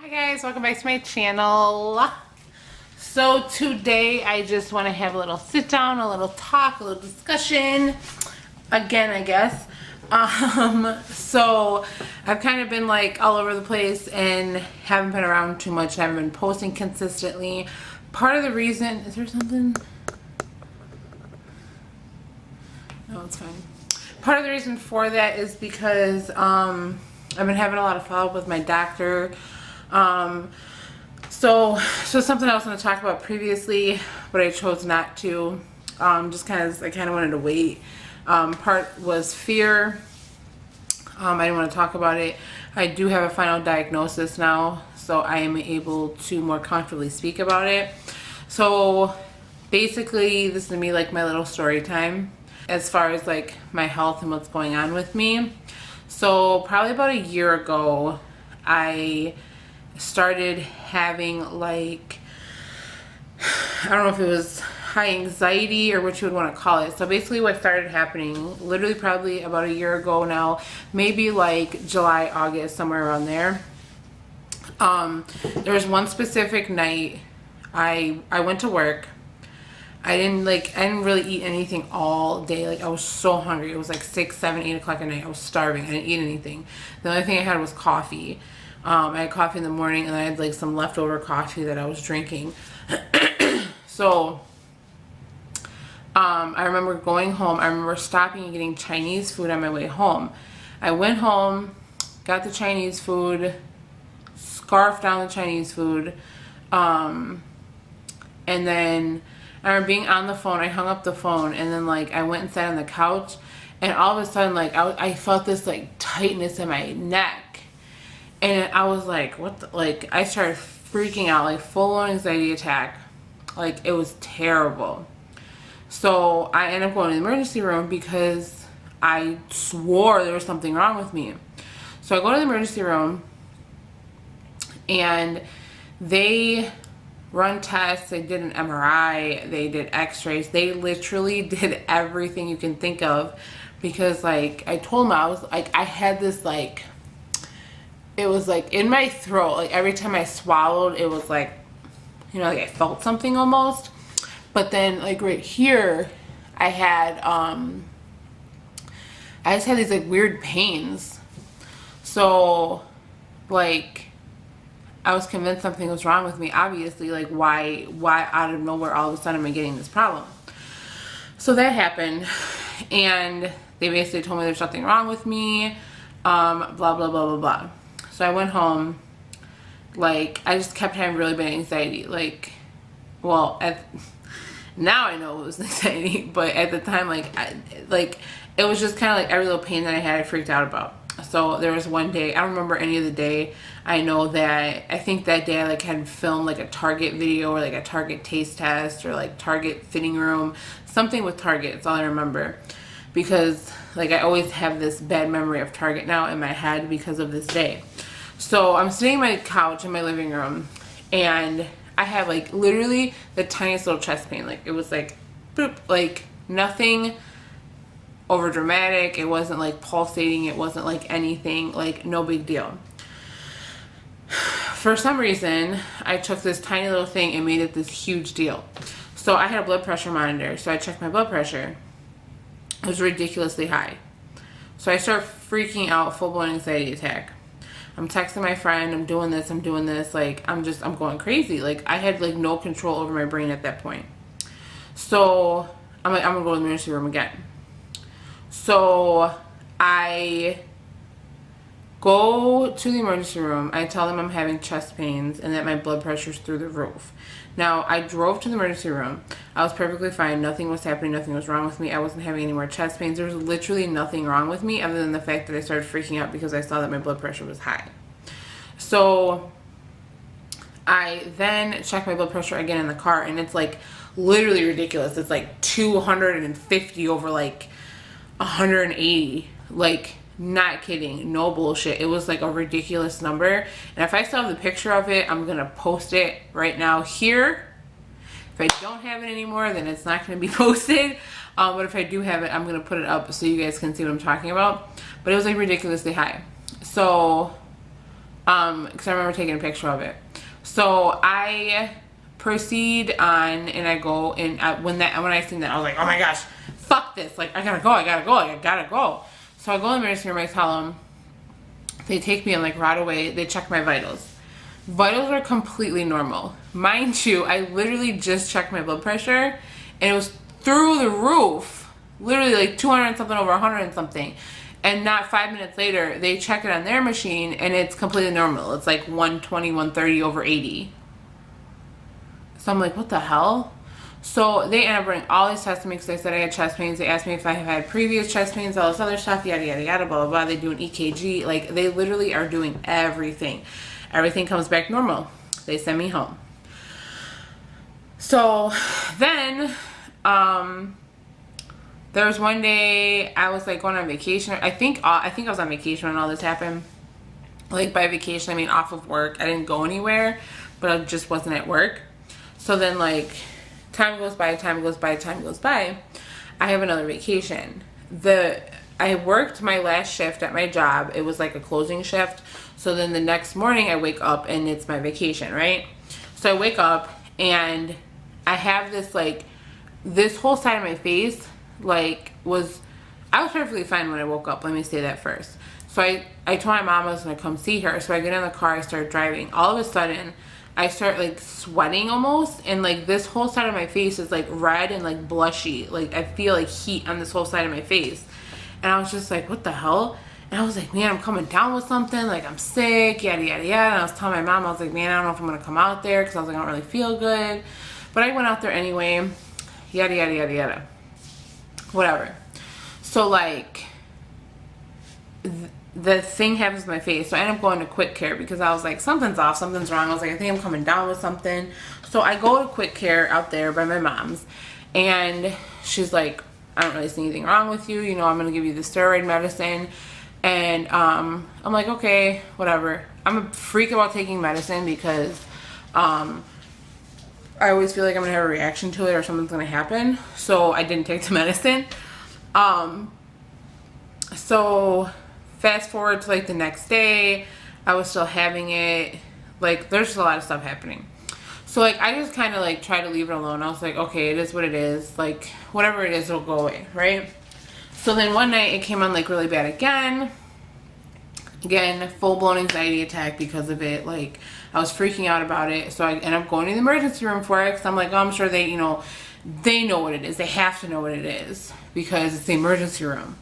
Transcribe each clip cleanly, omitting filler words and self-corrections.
Hi guys, welcome back to my channel. So today I just want to have a little sit down, a little talk, a little discussion again, I guess. So I've kind of been like all over the place and haven't been around too much. I haven't been posting consistently. Part of the reason, is there something? No, it's fine. Part of the reason for that is because I've been having a lot of follow-up with my doctor. So something I was going to talk about previously, but I chose not to, just because I kind of wanted to wait. Part was fear. I didn't want to talk about it. I do have a final diagnosis now, so I am able to more comfortably speak about it. So basically, this is going to be like my little story time as far as like my health and what's going on with me. So probably about a year ago, I started having like, I don't know if it was high anxiety or what you would want to call it. So basically what started happening literally probably about a year ago now, maybe like July, August, somewhere around there. There was one specific night I went to work. I didn't really eat anything all day. Like I was so hungry. It was like 6, 7, 8 o'clock at night. I was starving. I didn't eat anything. The only thing I had was coffee. I had coffee in the morning and I had like some leftover coffee that I was drinking. So I remember going home. I remember stopping and getting Chinese food on my way home. I went home, got the Chinese food, scarfed down the Chinese food, and then I remember being on the phone. I hung up the phone and then like I went and sat on the couch, and all of a sudden like I felt this like tightness in my neck, and I was like, what the, like I started freaking out, like full-on anxiety attack. Like it was terrible. So I ended up going to the emergency room because I swore there was something wrong with me. So I go to the emergency room and they run tests. They did an MRI, they did x-rays, they literally did everything you can think of, because like I told them, I was like, I had this like, it was like in my throat, like every time I swallowed it was like, you know, like I felt something almost. But then like right here I had I just had these like weird pains. So like I was convinced something was wrong with me. Obviously, like why out of nowhere all of a sudden am I getting this problem? So that happened, and they basically told me there's nothing wrong with me, blah blah blah blah blah. So I went home. Like I just kept having really bad anxiety. Like, well, now I know it was anxiety, but at the time, like it was just kind of like every little pain that I had, I freaked out about. So there was one day, I don't remember any of the day. I know that I think that day I like had filmed like a Target video or like a Target taste test or like Target fitting room, something with Target. That's all I remember, because like I always have this bad memory of Target now in my head because of this day. So I'm sitting on my couch in my living room and I have like literally the tiniest little chest pain. Like it was like boop, like nothing over dramatic. It wasn't like pulsating. It wasn't like anything, like no big deal. For some reason, I took this tiny little thing and made it this huge deal. So I had a blood pressure monitor. So I checked my blood pressure. It was ridiculously high. So I start freaking out, full-blown anxiety attack. I'm texting my friend, I'm doing this, like I'm going crazy. Like I had like no control over my brain at that point. So I'm like, I'm gonna go to the emergency room again. So I go to the emergency room. I tell them I'm having chest pains and that my blood pressure's through the roof. Now I drove to the emergency room. I was perfectly fine. Nothing was happening. Nothing was wrong with me. I wasn't having any more chest pains. There was literally nothing wrong with me other than the fact that I started freaking out because I saw that my blood pressure was high. So I then checked my blood pressure again in the car, and it's like literally ridiculous. It's like 250 over like 180. Like, not kidding, no bullshit. It was like a ridiculous number. And if I still have the picture of it, I'm gonna post it right now here. If I don't have it anymore, then it's not gonna be posted. But if I do have it, I'm gonna put it up so you guys can see what I'm talking about. But it was like ridiculously high. So because I remember taking a picture of it. So I proceed on, and I go, and when I seen that, I was like, oh my gosh, fuck this, like, I gotta go. So I go in the emergency room, I tell them, they take me in like right away, they check my vitals. Vitals are completely normal. Mind you, I literally just checked my blood pressure, and it was through the roof, literally like 200 and something over 100 and something. And not 5 minutes later, they check it on their machine, and it's completely normal. It's like 120, 130 over 80. So I'm like, what the hell? So they end up running all these tests to me because they said I had chest pains. They asked me if I have had previous chest pains, all this other stuff, yada, yada, yada, blah, blah, blah. They do an EKG. Like, they literally are doing everything. Everything comes back normal. They send me home. So then, there was one day I was like going on vacation. I think I was on vacation when all this happened. Like, by vacation, I mean off of work. I didn't go anywhere, but I just wasn't at work. So then, like, time goes by. I have another vacation. I worked my last shift at my job. It was like a closing shift. So then the next morning I wake up and it's my vacation, right? So I wake up and I have this, like, this whole side of my face, like, I was perfectly fine when I woke up. Let me say that first. So I told my mom I was going to come see her. So I get in the car, I start driving. All of a sudden, I start like sweating almost, and like this whole side of my face is like red and like blushy. Like, I feel like heat on this whole side of my face. And I was just like, what the hell? And I was like, man, I'm coming down with something. Like, I'm sick, yada, yada, yada. And I was telling my mom, I was like, man, I don't know if I'm going to come out there because I was like, I don't really feel good. But I went out there anyway, yada, yada, yada, yada. Whatever. So, like, the thing happens to my face. So I end up going to Quick Care because I was like, something's off, something's wrong. I was like, I think I'm coming down with something. So I go to Quick Care out there by my mom's, and she's like, I don't really see anything wrong with you. You know, I'm going to give you the steroid medicine. And I'm like, okay, whatever. I'm a freak about taking medicine because I always feel like I'm going to have a reaction to it or something's going to happen. So I didn't take the medicine. So fast forward to like the next day, I was still having it. Like, there's just a lot of stuff happening. So like, I just kind of like try to leave it alone. I was like, okay, it is what it is. Like, whatever it is, it'll go away, right? So then one night it came on like really bad again. Again, full-blown anxiety attack because of it. Like, I was freaking out about it. So I ended up going to the emergency room for it because I'm like, oh, I'm sure they, you know, they know what it is. They have to know what it is because it's the emergency room.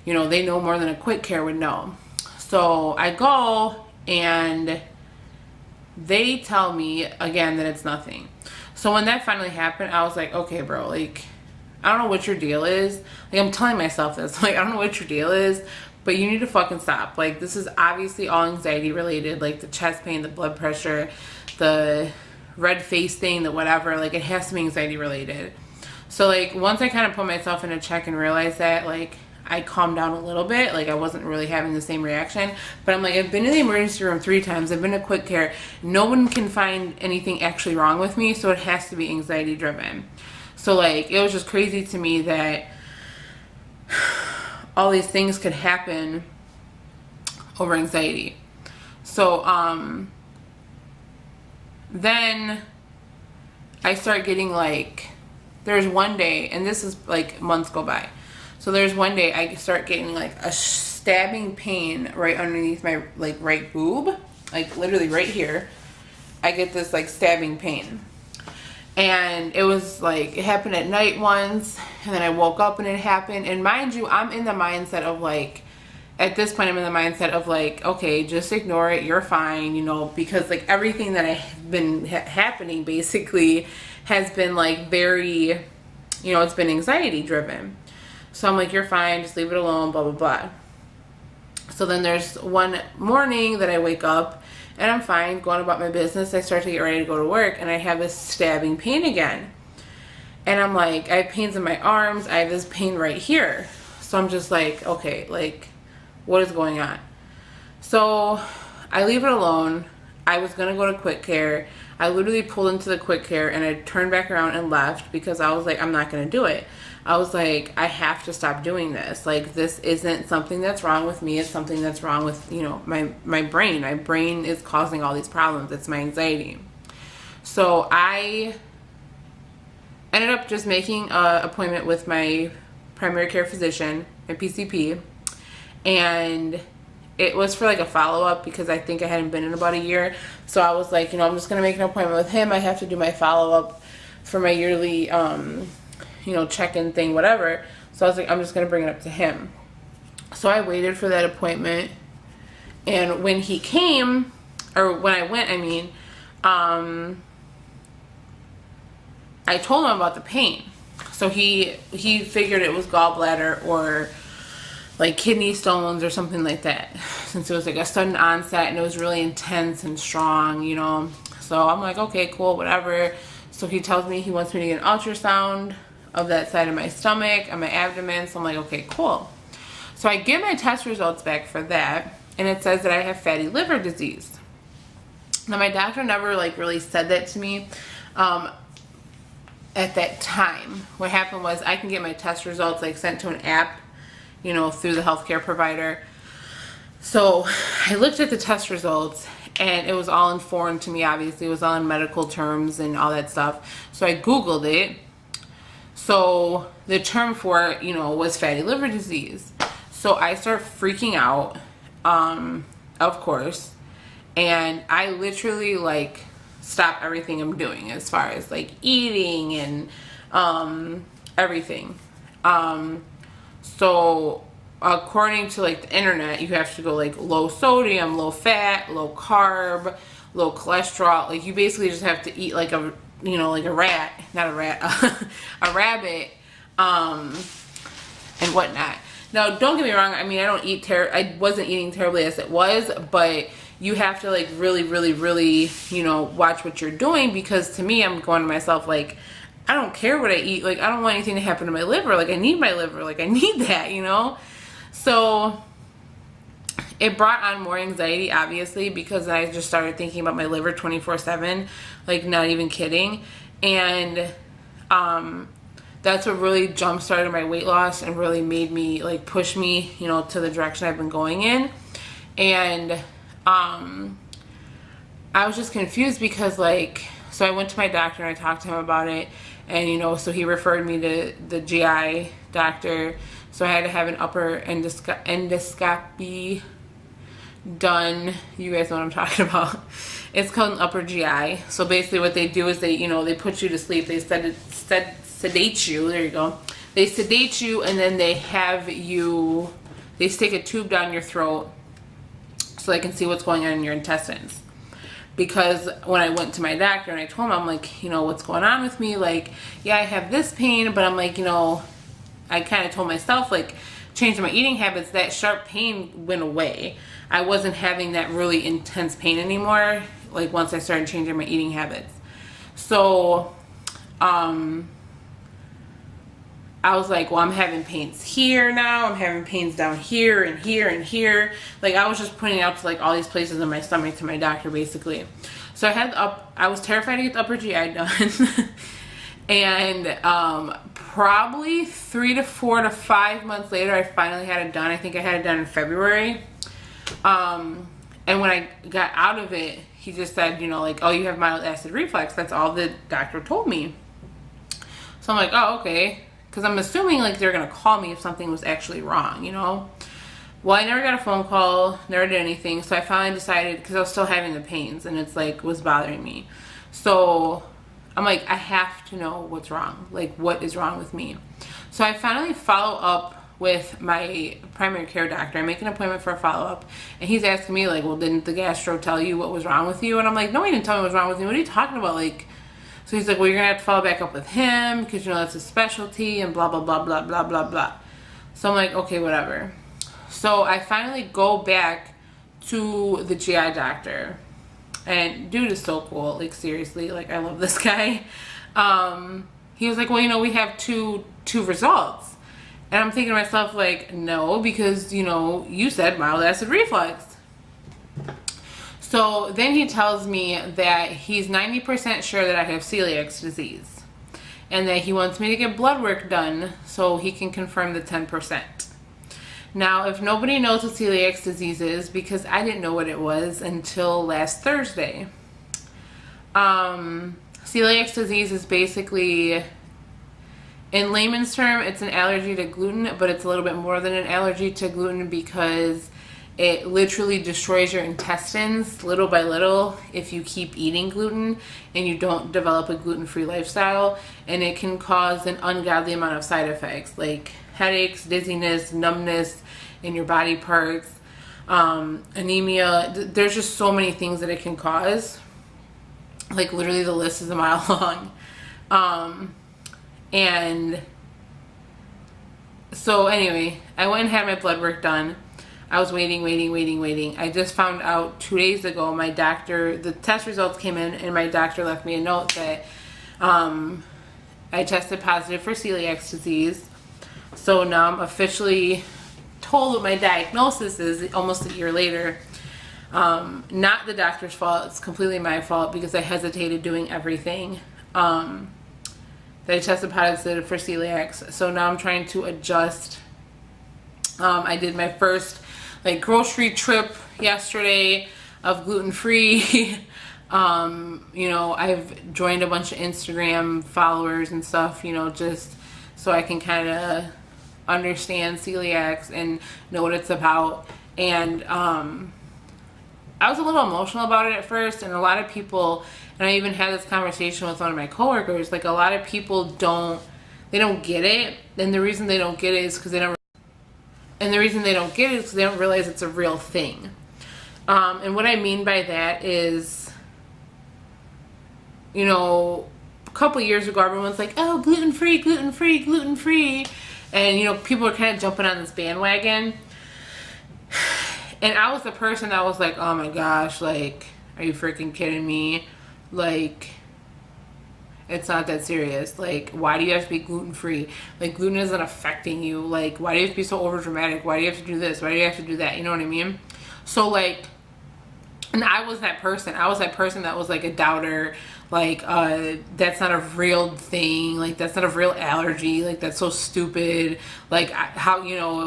You know, they know more than a Quick Care would know. So I go and they tell me again that it's nothing. So when that finally happened, I was like, okay, bro, like, I don't know what your deal is. Like, I'm telling myself this. Like, I don't know what your deal is, but you need to fucking stop. Like, this is obviously all anxiety related. Like, the chest pain, the blood pressure, the red face thing, the whatever. Like, it has to be anxiety related. So, like, once I kind of put myself in a check and realized that, like, I calmed down a little bit. Like, I wasn't really having the same reaction. But I'm like, I've been to the emergency room 3 times. I've been to Quick Care. No one can find anything actually wrong with me, so it has to be anxiety driven. So, like, it was just crazy to me that all these things could happen over anxiety. So, then I start getting, like, there's one day, and this is, like, months go by. So there's one day I start getting, like, a stabbing pain right underneath my, like, right boob. Like, literally right here. I get this, like, stabbing pain. And it was like, it happened at night once, and then I woke up and it happened. And mind you, I'm in the mindset of like, at this point I'm in the mindset of like, okay, just ignore it, you're fine, you know, because like everything that have been happening basically has been like very, you know, it's been anxiety driven. So I'm like, you're fine, just leave it alone, blah, blah, blah. So then there's one morning that I wake up and I'm fine, going about my business. I start to get ready to go to work, and I have this stabbing pain again. And I'm like, I have pains in my arms. I have this pain right here. So I'm just like, okay, like, what is going on? So I leave it alone. I was going to go to Quick Care. I literally pulled into the Quick Care, and I turned back around and left because I was like, I'm not going to do it. I was like, I have to stop doing this. Like, this isn't something that's wrong with me. It's something that's wrong with, you know, my brain. My brain is causing all these problems. It's my anxiety. So I ended up just making an appointment with my primary care physician, my PCP, and it was for like a follow-up because I think I hadn't been in about a year. So I was like, you know, I'm just going to make an appointment with him. I have to do my follow-up for my yearly, you know, check-in thing, whatever. So I was like, I'm just going to bring it up to him. So I waited for that appointment. And when he came, or when I went, I mean, I told him about the pain. So he figured it was gallbladder or like kidney stones or something like that, since it was like a sudden onset and it was really intense and strong, you know. So I'm like, okay, cool, whatever. So he tells me he wants me to get an ultrasound of that side of my stomach and my abdomen. So I'm like, okay, cool. So I get my test results back for that, and it says that I have fatty liver disease. Now my doctor never like really said that to me at that time. What happened was I can get my test results like sent to an app, you know, through the healthcare provider. So I looked at the test results and it was all in foreign to me, obviously. It was all in medical terms and all that stuff. So I Googled it. So the term for it, you know, was fatty liver disease. So I start freaking out, of course. And I literally like stop everything I'm doing as far as like eating and everything. So according to like the internet, you have to go like low sodium, low fat, low carb, low cholesterol. Like you basically just have to eat like a, you know, like a rat, not a rat, a rabbit, and whatnot. Now, don't get me wrong. I mean, I wasn't eating terribly as it was, but you have to like really, really, really, you know, watch what you're doing, because to me, I'm going to myself like, I don't care what I eat. Like, I don't want anything to happen to my liver. Like, I need my liver. Like, I need that, you know? So it brought on more anxiety, obviously, because I just started thinking about my liver 24/7, like, not even kidding. And that's what really jump started my weight loss and really made me, like, push me, you know, to the direction I've been going in. And I was just confused because, like, so I went to my doctor and I talked to him about it. And, you know, so he referred me to the GI doctor. So I had to have an upper endoscopy done. You guys know what I'm talking about. It's called an upper GI. So basically what they do is they, you know, they put you to sleep. They sedate you. There you go. They sedate you, and then they have you, they stick a tube down your throat so they can see what's going on in your intestines. Because when I went to my doctor and I told him, I'm like, you know, what's going on with me? Like, yeah, I have this pain, but I'm like, you know, I kind of told myself, like, changing my eating habits, that sharp pain went away. I wasn't having that really intense pain anymore, like, once I started changing my eating habits. So, I was like, well, I'm having pains here now. I'm having pains down here and here and here. Like, I was just pointing out to, like, all these places in my stomach to my doctor, basically. So I was terrified to get the upper GI done. And probably 3 to 4 to 5 months later, I finally had it done. I think I had it done in February. And when I got out of it, he just said, you know, like, oh, you have mild acid reflux. That's all the doctor told me. So I'm like, oh, okay. Because I'm assuming, like, they're going to call me if something was actually wrong, you know? Well, I never got a phone call, never did anything. So I finally decided, because I was still having the pains and it's, like, was bothering me. So I'm like, I have to know what's wrong. Like, what is wrong with me? So I finally follow up with my primary care doctor. I make an appointment for a follow-up. And he's asking me, like, well, didn't the gastro tell you what was wrong with you? And I'm like, no, he didn't tell me what was wrong with me. What are you talking about? Like, so he's like, well, you're going to have to follow back up with him because, you know, that's his specialty and blah, blah, blah, blah, blah, blah, blah. So I'm like, okay, whatever. So I finally go back to the GI doctor. And dude is so cool. Like, seriously, like, I love this guy. He was like, well, you know, we have two results. And I'm thinking to myself, like, no, because, you know, you said mild acid reflux. So then he tells me that he's 90% sure that I have celiac disease. and that he wants me to get blood work done so he can confirm the 10%. Now, if nobody knows what celiac disease is, because I didn't know what it was until last Thursday. Celiac disease is basically, in layman's term, it's an allergy to gluten, but it's a little bit more than an allergy to gluten because it literally destroys your intestines little by little if you keep eating gluten and you don't develop a gluten-free lifestyle, and it can cause an ungodly amount of side effects like headaches, dizziness, numbness in your body parts, anemia. There's just so many things that it can cause. Like literally the list is a mile long. And so anyway, I went and had my blood work done. I was waiting. I just found out 2 days ago, my doctor, the test results came in and my doctor left me a note that I tested positive for celiac disease. So now I'm officially told what my diagnosis is almost a year later. Not the doctor's fault. It's completely my fault because I hesitated doing everything. That I tested positive for celiac. So now I'm trying to adjust. I did my first grocery trip yesterday of gluten-free. I've joined a bunch of Instagram followers and stuff, just so I can kind of understand celiac and know what it's about. And I was a little emotional about it at first, and a lot of people, and I even had this conversation with one of my coworkers, a lot of people don't get it, and the reason they don't get it is because they don't realize it's a real thing. And what I mean by that is, a couple years ago, everyone's like, oh, gluten-free, gluten-free, gluten-free. And, people are kind of jumping on this bandwagon. And I was the person that was like, oh my gosh, are you freaking kidding me? It's not that serious. Why do you have to be gluten-free? Gluten isn't affecting you. Why do you have to be so overdramatic? Why do you have to do this? Why do you have to do that? You know what I mean? So, and I was that person. I was that person that was a doubter. That's not a real thing. That's not a real allergy. That's so stupid. How,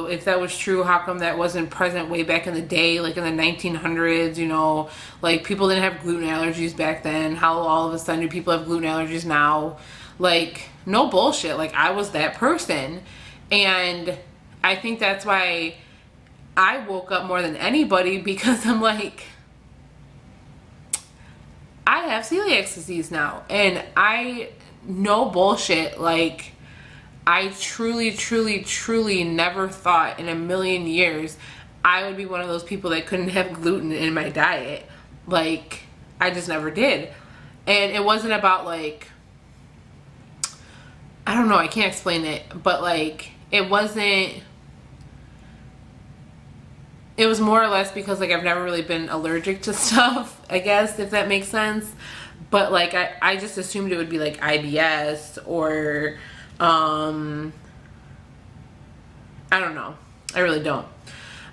if that was true, how come that wasn't present way back in the day, in the 1900s, people didn't have gluten allergies back then. How all of a sudden do people have gluten allergies now? No bullshit. I was that person. And I think that's why I woke up more than anybody, because I'm I have celiac disease now, and I, no bullshit, I truly never thought in a million years I would be one of those people that couldn't have gluten in my diet. I just never did. And it wasn't about I don't know, I can't explain it, but it wasn't, it was more or less because I've never really been allergic to stuff, I guess, if that makes sense. But I just assumed it would be IBS or I don't know. I really don't.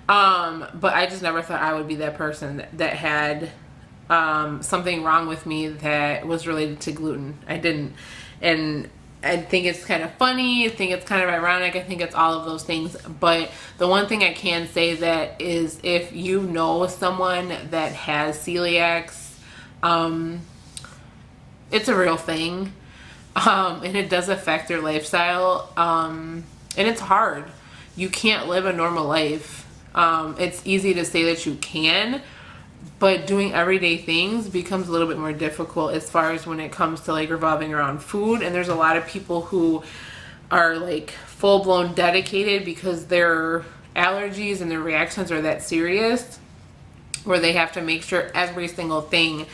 But I just never thought I would be that person that had something wrong with me that was related to gluten. I didn't. And I think it's kind of funny. I think it's kind of ironic. I think it's all of those things. But the one thing I can say that is, if you know someone that has celiacs, it's a real thing. And it does affect their lifestyle. And it's hard. You can't live a normal life. It's easy to say that you can, but doing everyday things becomes a little bit more difficult as far as when it comes to revolving around food. And there's a lot of people who are full-blown dedicated because their allergies and their reactions are that serious, where they have to make sure every single thing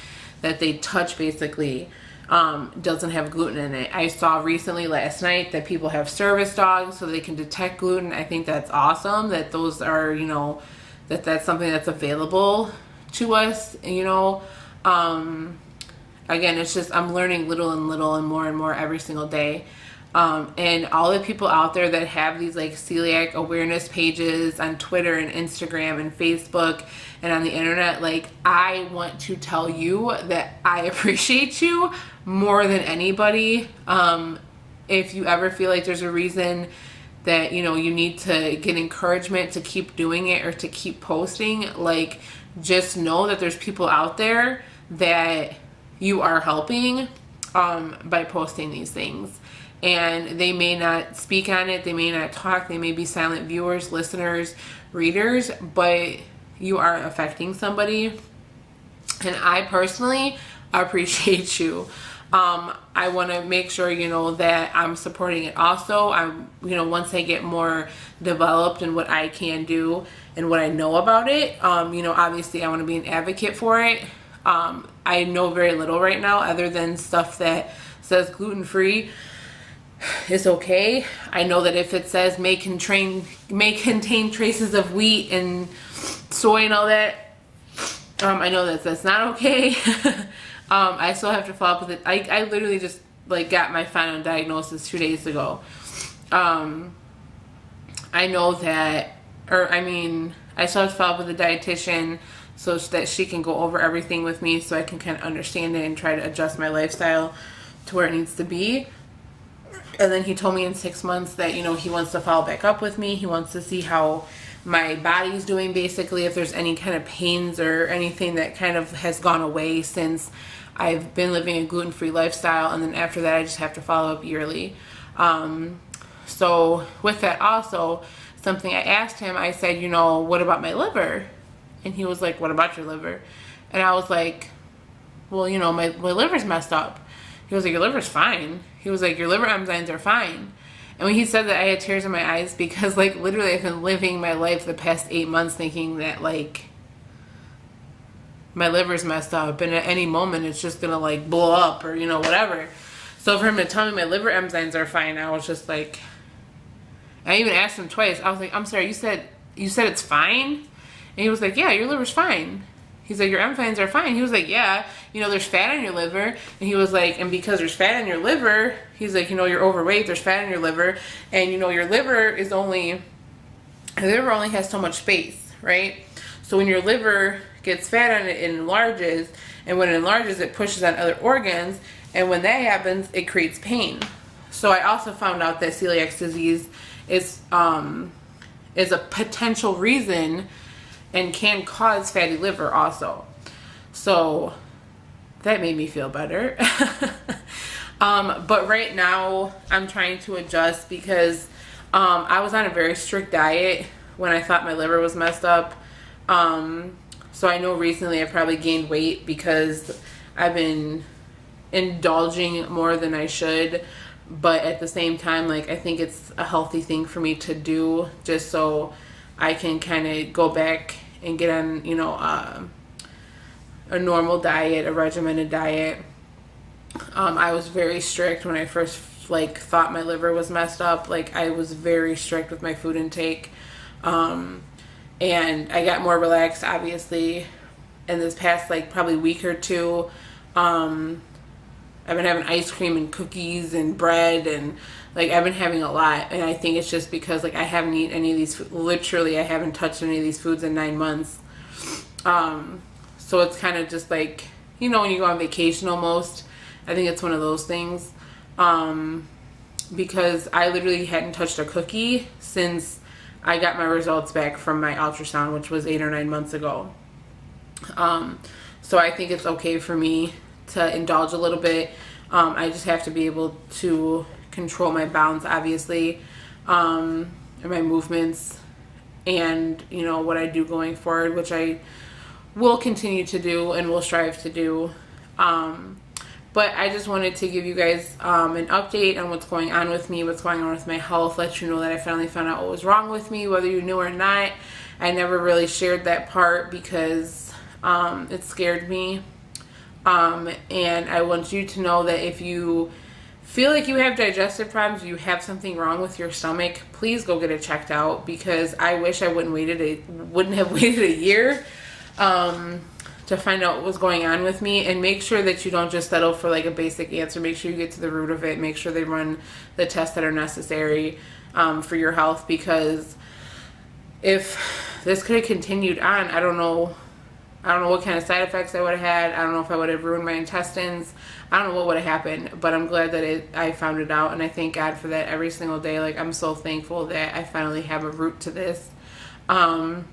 that they touch basically doesn't have gluten in it. I saw recently last night that people have service dogs so they can detect gluten. I think that's awesome that those are, that's something that's available to us, again, it's just, I'm learning little and more every single day. And all the people out there that have these celiac awareness pages on Twitter and Instagram and Facebook and on the internet, I want to tell you that I appreciate you more than anybody. if you ever feel like there's a reason that, you know, you need to get encouragement to keep doing it or to keep posting, like, just know that there's people out there that you are helping by posting these things. And they may not speak on it, they may not talk, they may be silent viewers, listeners, readers, but you are affecting somebody. And I personally appreciate you. I want to make sure, you know, that I'm supporting it also. You know, once I get more developed in what I can do and what I know about it, you know, obviously I want to be an advocate for it. I know very little right now other than stuff that says gluten-free is okay. I know that if it says may contain traces of wheat and soy and all that, I know that that's not okay. I still have to follow up with it. I literally just like got my final diagnosis 2 days ago. I know that, I still have to follow up with a dietitian so that she can go over everything with me so I can kind of understand it and try to adjust my lifestyle to where it needs to be. And then he told me in 6 months that, you know, he wants to follow back up with me. He wants to see how my body's doing, basically, if there's any kind of pains or anything that kind of has gone away since I've been living a gluten-free lifestyle. And then after that, I just have to follow up yearly. So with that also, something I asked him, I said, you know, what about my liver? And he was like, what about your liver? And I was like, well, you know, my liver's messed up. He was like, your liver's fine. He was like, your liver enzymes are fine. And when he said that, I had tears in my eyes because, like, literally I've been living my life the past 8 months thinking that, like, my liver's messed up and at any moment it's just gonna, like, blow up or, you know, whatever. So for him to tell me my liver enzymes are fine, I was just like, I even asked him twice. I was like, I'm sorry, you said it's fine? And he was like, yeah, your liver's fine. He's like, your enzymes are fine. He was like, yeah, you know, there's fat in your liver. And he was like, and because there's fat in your liver, he's like, you know, you're overweight, there's fat in your liver. And, you know, your liver only has so much space, right? So when your liver gets fat on it, it enlarges. And when it enlarges, it pushes on other organs. And when that happens, it creates pain. So I also found out that celiac disease is a potential reason and can cause fatty liver also. So that made me feel better. But right now I'm trying to adjust because I was on a very strict diet when I thought my liver was messed up. So I know recently I probably gained weight because I've been indulging more than I should. But at the same time, like, I think it's a healthy thing for me to do just so I can kind of go back and get on, you know, a normal diet, a regimented diet. I was very strict when I first, like, thought my liver was messed up. Like, I was very strict with my food intake. And I got more relaxed, obviously, in this past, like, probably week or two. I've been having ice cream and cookies and bread and, like, I've been having a lot. And I think it's just because, like, I haven't eaten any of these, literally I haven't touched any of these foods in 9 months. So it's kind of just like, you know, when you go on vacation almost, I think it's one of those things. Because I literally hadn't touched a cookie since I got my results back from my ultrasound, which was 8 or 9 months ago. So I think it's okay for me to indulge a little bit. I just have to be able to control my bounds, obviously, and my movements, and, you know, what I do going forward, which I will continue to do and will strive to do. But I just wanted to give you guys an update on what's going on with me, what's going on with my health, let you know that I finally found out what was wrong with me, whether you knew or not. I never really shared that part because it scared me. And I want you to know that if you feel like you have digestive problems, you have something wrong with your stomach, please go get it checked out, because I wish I wouldn't have waited a year to find out what was going on with me. And make sure that you don't just settle for, like, a basic answer. Make sure you get to the root of it. Make sure they run the tests that are necessary for your health, because if this could have continued on, I don't know I don't know what kind of side effects I would have had. I don't know if I would have ruined my intestines. I don't know what would have happened, but I'm glad that I found it out, and I thank God for that every single day. Like, I'm so thankful that I finally have a root to this. And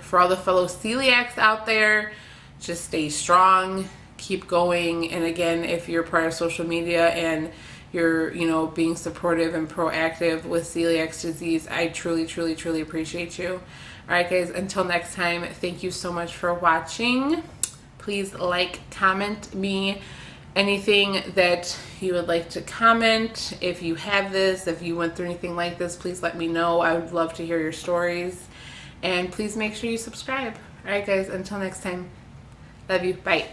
for all the fellow celiacs out there, just stay strong, keep going. And again, if you're part of social media and you're, you know, being supportive and proactive with celiac disease, I truly, truly, truly appreciate you. All right, guys, until next time, thank you so much for watching. Please like, comment me anything that you would like to comment. If you have this, if you went through anything like this, please let me know. I would love to hear your stories. And please make sure you subscribe. All right, guys, until next time, love you. Bye.